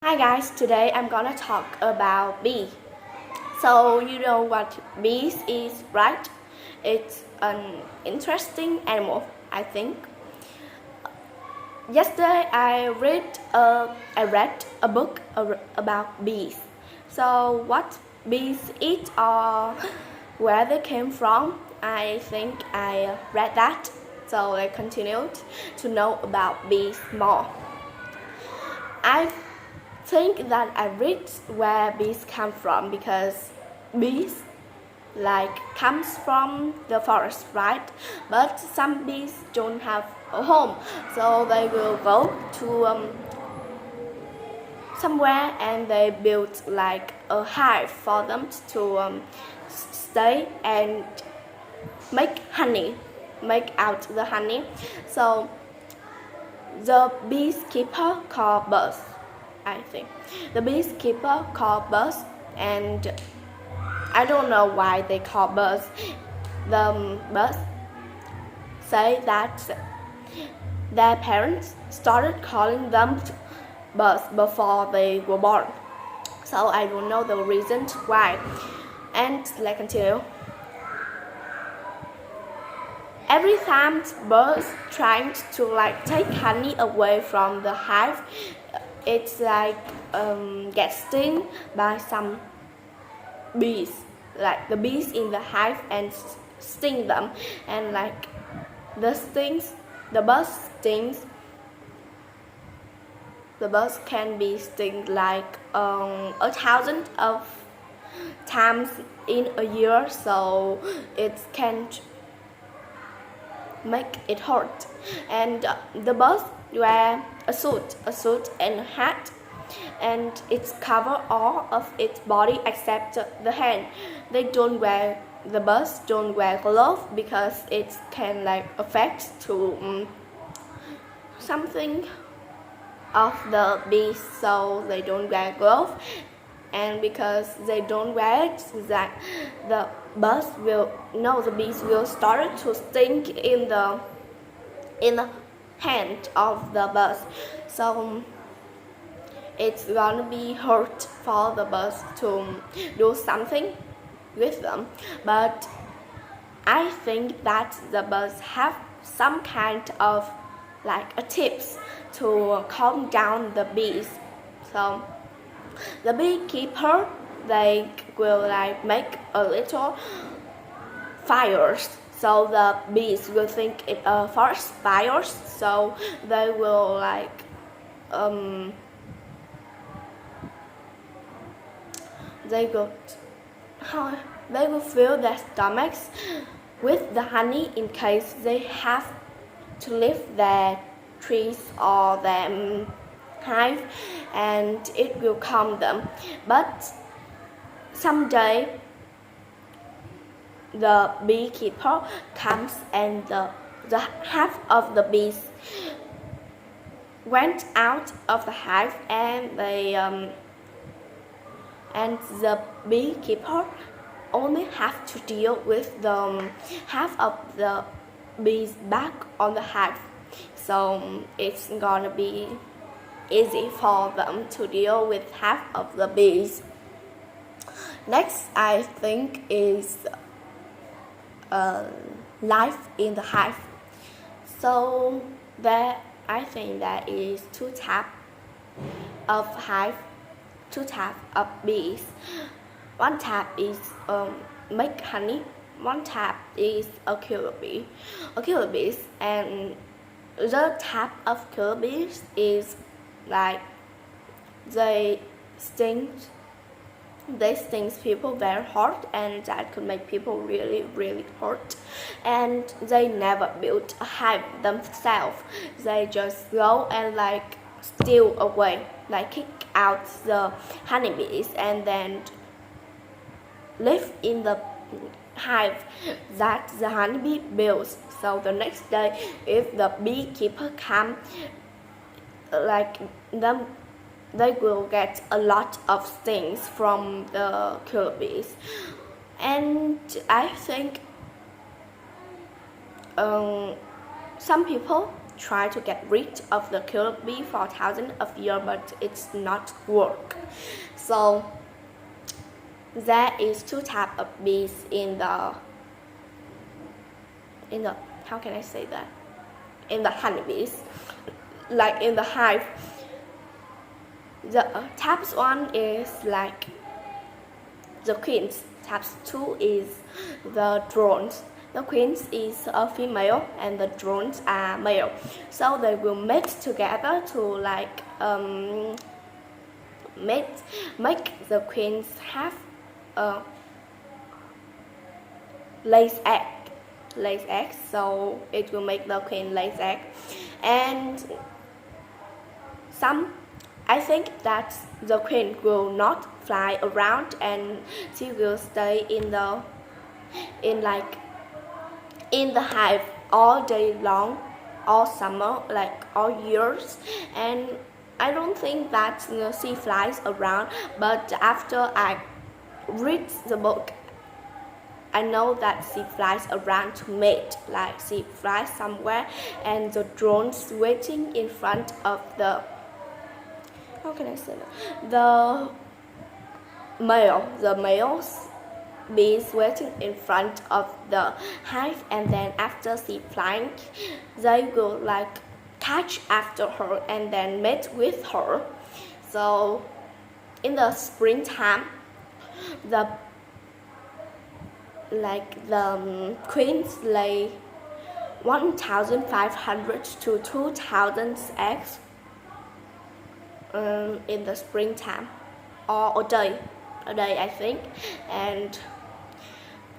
Hi guys, today I'm gonna talk about bee. So you know what bees is, right? It's an interesting animal, I think. Yesterday I read a book about bees. So what bees eat or where they came from, I think I read that. So I continued to know about bees more. I think that I read where bees come from because bees comes from the forest, right? But some bees don't have a home, so they will go to somewhere and they build like a hive for them to stay and make honey, make out the honey. So the beekeeper called buzz, I think. The beekeeper called buzz, and I don't know why they call buzz. The buzz say that their parents started calling them buzz before they were born. So I don't know the reason why. And let's continue. Every time birds trying to take honey away from the hive, it's get stung by some bees, like the bees in the hive, and sting them, and the buzz stings. The buzz can be sting 1,000 of times in a year, so it can make it hurt. And the buzz wear a suit and a hat, and it's cover all of its body except the hand. The buzz don't wear gloves because it can affect to something of the bees, so they don't wear gloves. And because they don't wear it, that the bees will start to sting in the hand of the buzz. So it's gonna be hurt for the buzz to do something with them. But I think that the buzz have some kind of a tips to calm down the bees. So the beekeeper, they will make a little fires, so the bees will think it a forest fires. So they will they will they will fill their stomachs with the honey in case they have to leave their trees or their hive, and it will calm them. But someday the beekeeper comes, and the half of the bees went out of the hive, and the beekeeper only have to deal with the half of the bees back on the hive. So it's gonna be easy for them to deal with half of the bees. Next, I think is life in the hive. So I think there is two types of bees. One type is make honey. One type is a killer bee. And the type of killer bees is they sting people very hard, and that could make people really, really hurt. And they never build a hive themselves. They just go and steal away, kick out the honeybees, and then live in the hive that the honeybee builds. So the next day, if the beekeeper come, they will get a lot of stings from the killer bees. And I think some people try to get rid of the killer bee for thousands of years, but it's not work. So there is two types of bees in the how can I say that, in the honeybees, like in the hive. The types 1 is like the queens. Types 2 is the drones. The queens is a female and the drones are male. So they will mate together to like make the queens have a lays egg. So it will make the queen lays egg. And I think that the queen will not fly around and she will stay in the hive all day long, all summer, like all years. And I don't think that she flies around, but after I read the book, I know that she flies around to mate, like she flies somewhere and the drones waiting in front of the, how can I say that? The males bees waiting in front of the hive, and then after she flying, they will like catch after her and then mate with her. So in the springtime, the queens lay 1,500 to 2,000 eggs in the springtime, or a day I think. And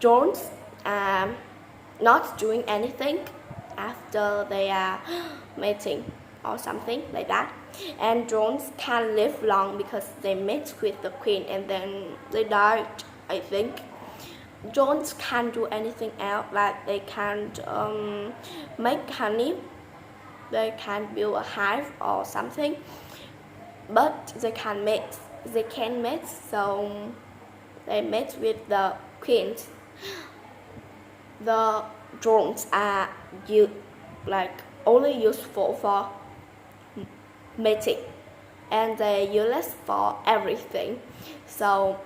drones are not doing anything after they are mating or something like that. And drones can live long because they mate with the queen and then they died, I think. Drones can't do anything else, like they can't make honey, they can't build a hive or something, but they can mate. So they mate with the queens. The drones are only useful for mating, and they're useless for everything. So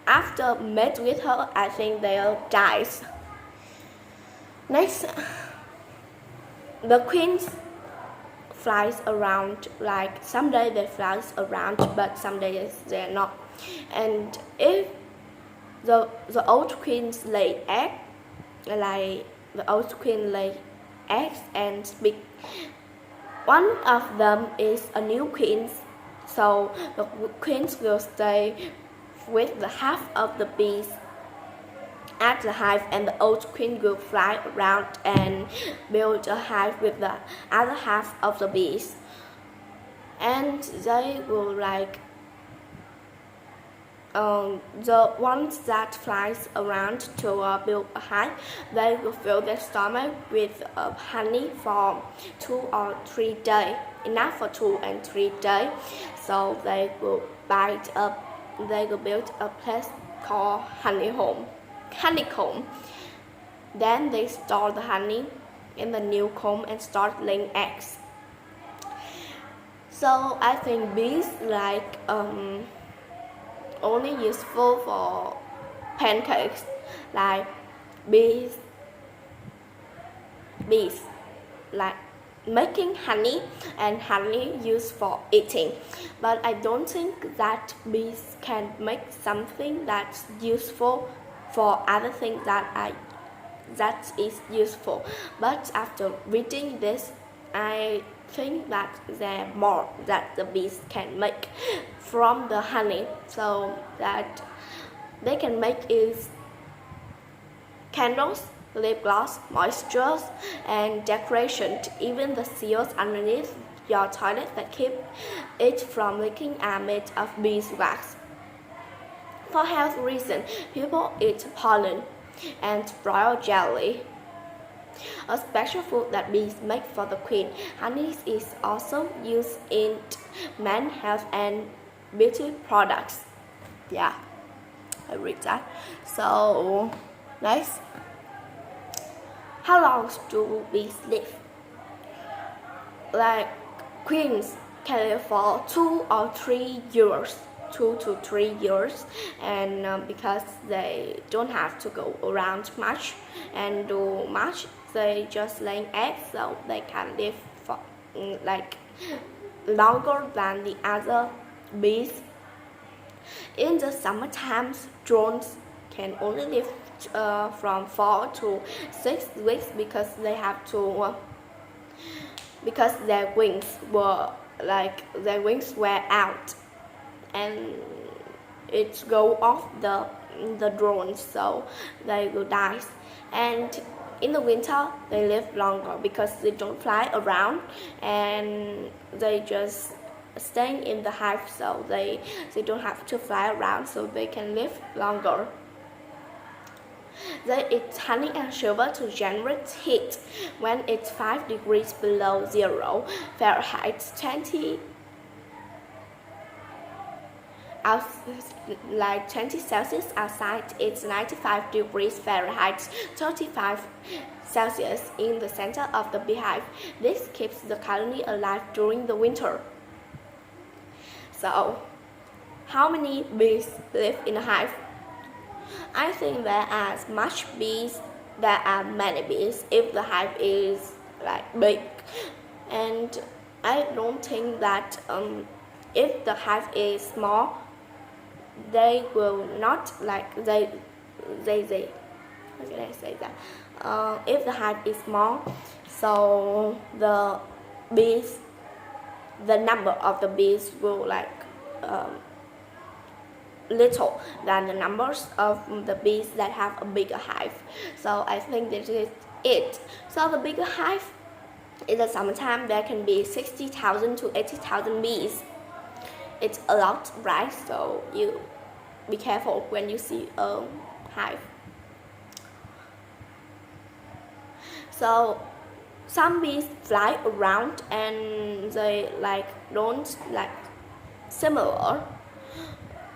after mate with her, I think they'll die. Next, the queens flies around, like some days they fly around, but some days they're not. And if the old queens lay egg, like the old queen lay eggs and speak, one of them is a new queen, so the queens will stay with the half of the bees at the hive, and the old queen will fly around and build a hive with the other half of the bees. And they will like the ones that flies around to build a hive, they will fill their stomach with honey for 2 or 3 days, enough for 2 and 3 days. So they will build a place called honeycomb. Then they store the honey in the new comb and start laying eggs. So I think bees like only useful for pancakes, like bees like making honey, and honey used for eating. But I don't think that bees can make something that's useful for other things that is useful. But after reading this, I think that there are more that the bees can make from the honey, so that they can make is candles, lip gloss, moistures, and decoration. Even the seals underneath your toilet that keep it from leaking are made of beeswax. For health reasons, people eat pollen and royal jelly, a special food that bees make for the queen. Honey is also used in men's health and beauty products. Yeah, I read that. So next, how long do bees live? like queens can live for 2 or 3 years, 2 to 3 years, and because they don't have to go around much and do much, they just lay eggs, so they can live for like longer than the other bees. In the summer times, drones can only live from 4 to 6 weeks because they have to because their wings wear out and it go off the drones, so they will die. And in the winter they live longer because they don't fly around and they just stay in the hive, so they don't have to fly around, so they can live longer. They eat honey and sugar to generate heat. When it's 5 degrees below zero Fahrenheit, 20 Celsius outside, it's 95 degrees Fahrenheit, 35 Celsius in the center of the beehive. This keeps the colony alive during the winter. So, how many bees live in a hive? I think there are as much bees, there are many bees if the hive is like big, and I don't think that if the hive is small, they will not like they how can I say that? If the hive is small, so the number of the bees will like little than the numbers of the bees that have a bigger hive. So I think this is it. So the bigger hive, in the summertime there can be 60,000 to 80,000 bees. It's a lot, right? So you be careful when you see a hive. So some bees fly around and they don't similar,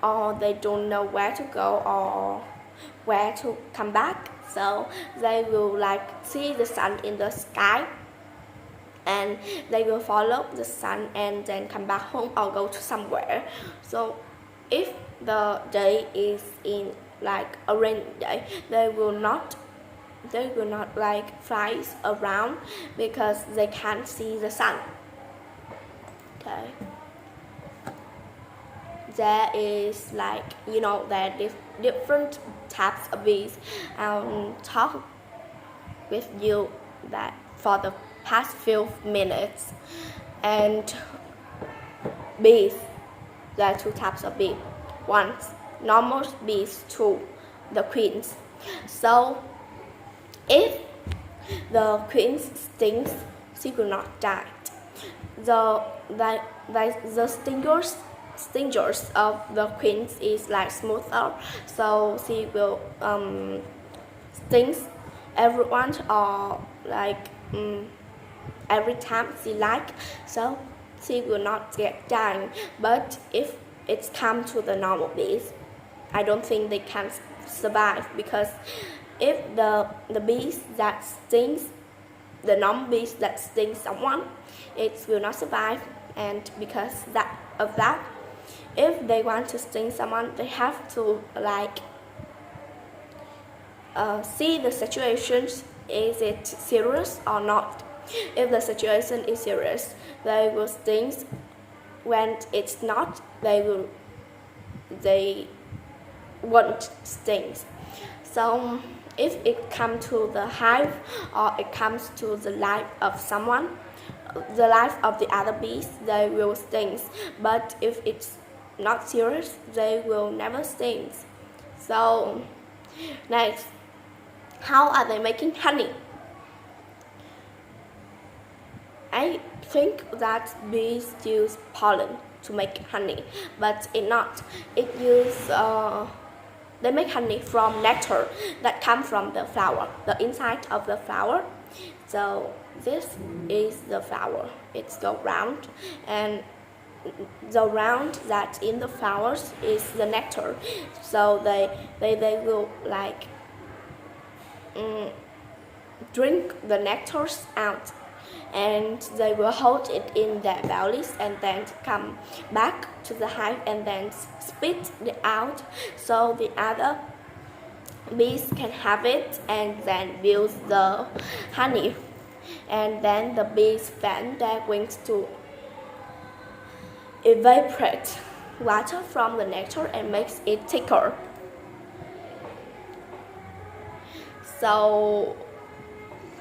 or they don't know where to go or where to come back, so they will see the sun in the sky and they will follow the sun and then come back home or go to somewhere. So if the day is in a rainy day, they will not fly around because they can't see the sun. Okay, there is there are different types of bees. I'll talk with you that for the past few minutes. And bees, there are 2 types of bees. One, normal bees. 2, the queens. So if the queen stings, she will not die. The stingers of the queens is smoother, so she will stings everyone or every time she so she will not get dying. But if it's come to the normal bees, I don't think they can survive, because if the bees that stings, the normal bees that sting someone, it will not survive. And because of that, if they want to sting someone, they have to see the situation, is it serious or not. If the situation is serious, they will sting. When it's not, they won't sting. So if it comes to the hive or it comes to the life of someone, the life of the other bees, they will sting. But if it's not serious, they will never sting. So next, how are they making honey? I think that bees use pollen to make honey, but it's not. They make honey from nectar that comes from the flower, the inside of the flower. So this is the flower. It's go round, and the round that in the flowers is the nectar. So they will drink the nectars out, and they will hold it in their bellies and then come back to the hive and then spit it out so the other bees can have it and then build the honey. And then the bees fan their wings to evaporate water from the nectar and makes it thicker. So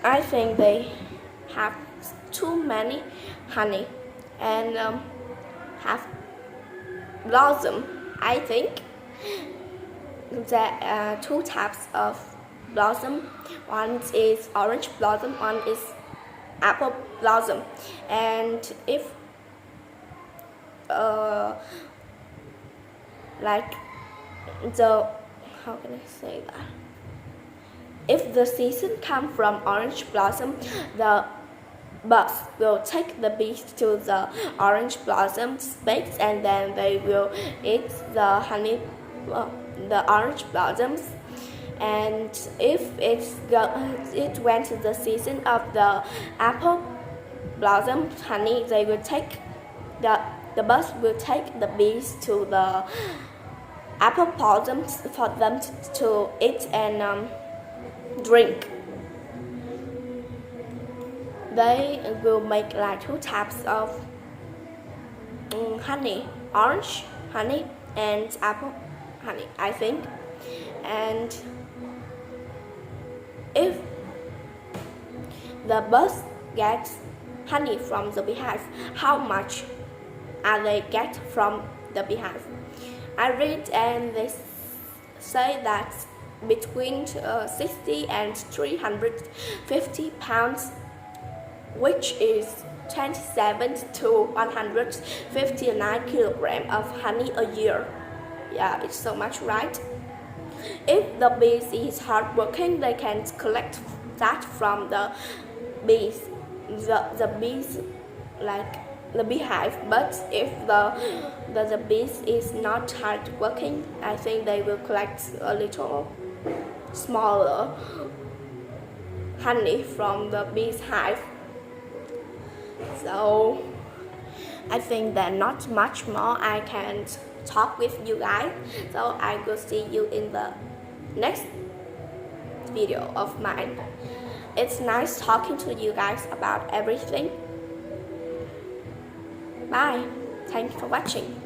I think they have too many honey and have blossom. I think there are two types of blossom. One is orange blossom, one is apple blossom. And if like the, how can I say that? If the season comes from orange blossom, the bugs will take the bees to the orange blossom space and then they will eat the honey, the orange blossoms. And if it went to the season of the apple blossom honey, they will take the bugs will take the bees to the apple blossoms for them to eat and drink. They will make like two types of honey, orange honey and apple honey, I think. And if the bugs get honey from the beehive, how much are they get from the beehive? I read and they say that between 60 and 350 pounds, which is 27 to 159 kilograms of honey a year. Yeah, it's so much, right? If the bees is hardworking, they can collect that from the bees, the bees, like the beehive. But if the bees is not hardworking, I think they will collect a little smaller honey from the bee's hive. So I think that not much more I can talk with you guys. So I will see you in the next video of mine. It's nice talking to you guys about everything. Bye. Thanks for watching.